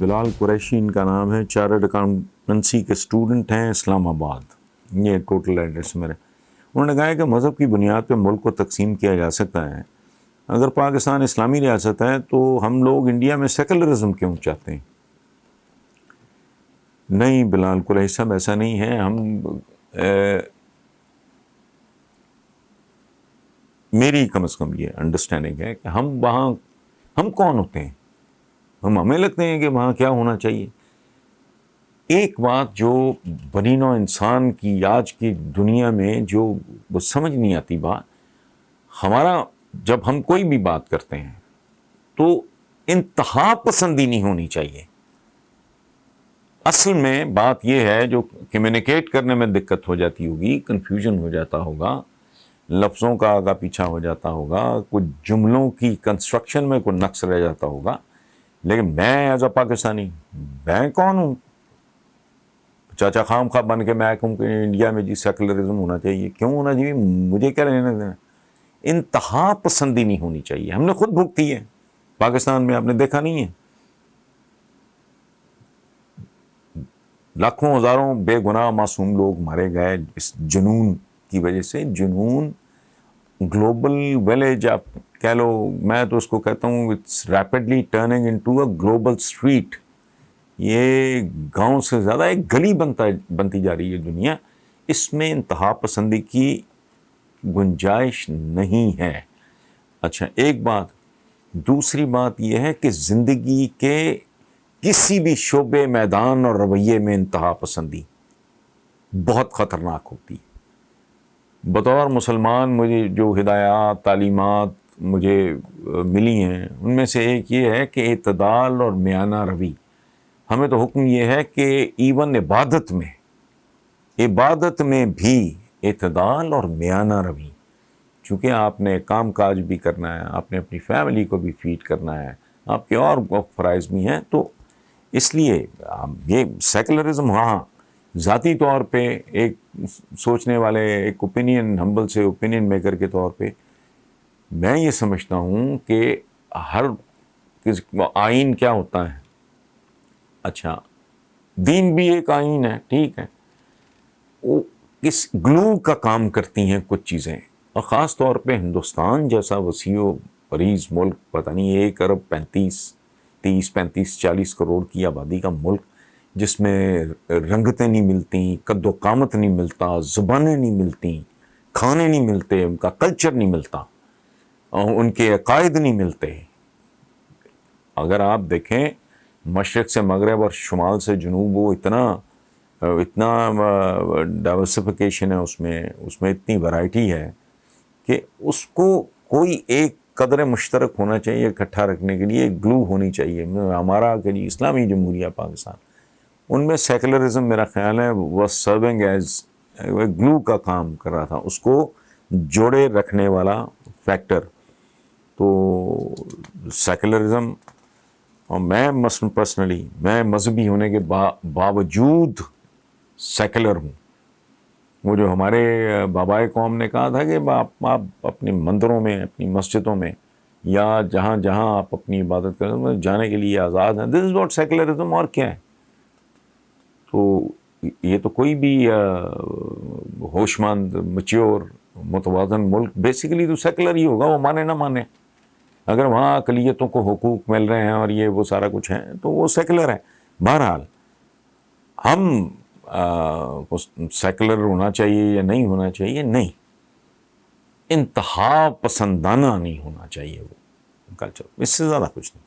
بلال قریشی ان کا نام ہے، چارٹرڈ اکاؤنٹنسی کے اسٹوڈنٹ ہیں، اسلام آباد، یہ ٹوٹل ایڈریس میرے۔ انہوں نے کہا ہے کہ مذہب کی بنیاد پہ ملک کو تقسیم کیا جا سکتا ہے۔ اگر پاکستان اسلامی ریاست ہے تو ہم لوگ انڈیا میں سیکولرزم کیوں چاہتے ہیں؟ نہیں بلال قریشی صاحب، ایسا نہیں ہے۔ میری کم از کم یہ انڈرسٹینڈنگ ہے کہ ہم کون ہوتے ہیں؟ ہمیں لگتے ہیں کہ وہاں کیا ہونا چاہیے۔ ایک بات جو بنی نوع انسان کی آج کی دنیا میں جو وہ سمجھ نہیں آتی بات، ہمارا جب ہم کوئی بھی بات کرتے ہیں تو انتہا پسندی نہیں ہونی چاہیے۔ اصل میں بات یہ ہے، جو کمیونیکیٹ کرنے میں دقت ہو جاتی ہوگی، کنفیوژن ہو جاتا ہوگا، لفظوں کا آگا پیچھا ہو جاتا ہوگا، کچھ جملوں کی کنسٹرکشن میں کوئی نقص رہ جاتا ہوگا، لیکن میں ایز اے پاکستانی، میں کون ہوں؟ چاچا خام خواہ بن کے میں کہوں کہ انڈیا میں جی سیکولرزم ہونا چاہیے۔ کیوں ہونا چاہیے؟ مجھے کیا لینا دینا؟ انتہا پسندی نہیں ہونی چاہیے۔ ہم نے خود بھگتی ہے پاکستان میں، آپ نے دیکھا نہیں ہے؟ لاکھوں ہزاروں بے گناہ معصوم لوگ مارے گئے اس جنون کی وجہ سے۔ جنون گلوبل ویلیج آپ کہہ لو، میں تو اس کو کہتا ہوں it's rapidly turning into a global street. یہ گاؤں سے زیادہ ایک گلی بنتی جا رہی ہے دنیا۔ اس میں انتہا پسندی کی گنجائش نہیں ہے۔ اچھا ایک بات، دوسری بات یہ ہے کہ زندگی کے کسی بھی شعبے، میدان اور رویے میں انتہا پسندی بہت خطرناک ہوتی ہے۔ بطور مسلمان مجھے جو ہدایات، تعلیمات مجھے ملی ہیں، ان میں سے ایک یہ ہے کہ اعتدال اور میانہ روی۔ ہمیں تو حکم یہ ہے کہ ایون عبادت میں بھی اعتدال اور میانہ روی، چونکہ آپ نے کام کاج بھی کرنا ہے، آپ نے اپنی فیملی کو بھی فیڈ کرنا ہے، آپ کے اور فرائض بھی ہیں، تو اس لیے یہ سیکولرزم ہاں ذاتی طور پہ ایک سوچنے والے، ایک اوپینین، ہمبل سے اوپینین میکر کے طور پہ میں یہ سمجھتا ہوں کہ ہر آئین کیا ہوتا ہے؟ اچھا دین بھی ایک آئین ہے، ٹھیک ہے، وہ کس گلو کا کام کرتی ہیں کچھ چیزیں، اور خاص طور پہ ہندوستان جیسا وسیع و عریض ملک، پتہ نہیں 1 ارب 35 کروڑ کی آبادی کا ملک، جس میں رنگتیں نہیں ملتی، قد و قامت نہیں ملتا، زبانیں نہیں ملتی، کھانے نہیں ملتے، ان کا کلچر نہیں ملتا، ان کے عقائد نہیں ملتے۔ اگر آپ دیکھیں مشرق سے مغرب اور شمال سے جنوب، وہ اتنا ڈائورسفیکیشن ہے اس میں اتنی ورائٹی ہے کہ اس کو کوئی ایک قدر مشترک ہونا چاہیے اکٹھا رکھنے کے لیے، ایک گلو ہونی چاہیے۔ ہمارا کہ جی اسلامی جمہوریہ پاکستان، ان میں سیکولرزم میرا خیال ہے وہ سرونگ ایز گلو کا کام کر رہا تھا، اس کو جوڑے رکھنے والا فیکٹر۔ تو سیکولرزم، اور میں پرسنلی میں مذہبی ہونے کے باوجود سیکولر ہوں۔ وہ جو ہمارے بابائے قوم نے کہا تھا کہ آپ اپنے مندروں میں، اپنی مسجدوں میں، یا جہاں جہاں آپ اپنی عبادت کریں جانے کے لیے آزاد ہیں، دس از واٹ سیکولرزم۔ اور کیا ہے؟ تو یہ تو کوئی بھی ہوش مند، میچور، متوازن ملک بیسیکلی تو سیکولر ہی ہوگا، وہ مانے نہ مانے۔ اگر وہاں اقلیتوں کو حقوق مل رہے ہیں اور یہ وہ سارا کچھ ہے تو وہ سیکولر ہے۔ بہرحال ہم سیکولر ہونا چاہیے یا نہیں ہونا چاہیے؟ نہیں، انتہا پسندانہ نہیں ہونا چاہیے وہ کلچر، اس سے زیادہ کچھ نہیں۔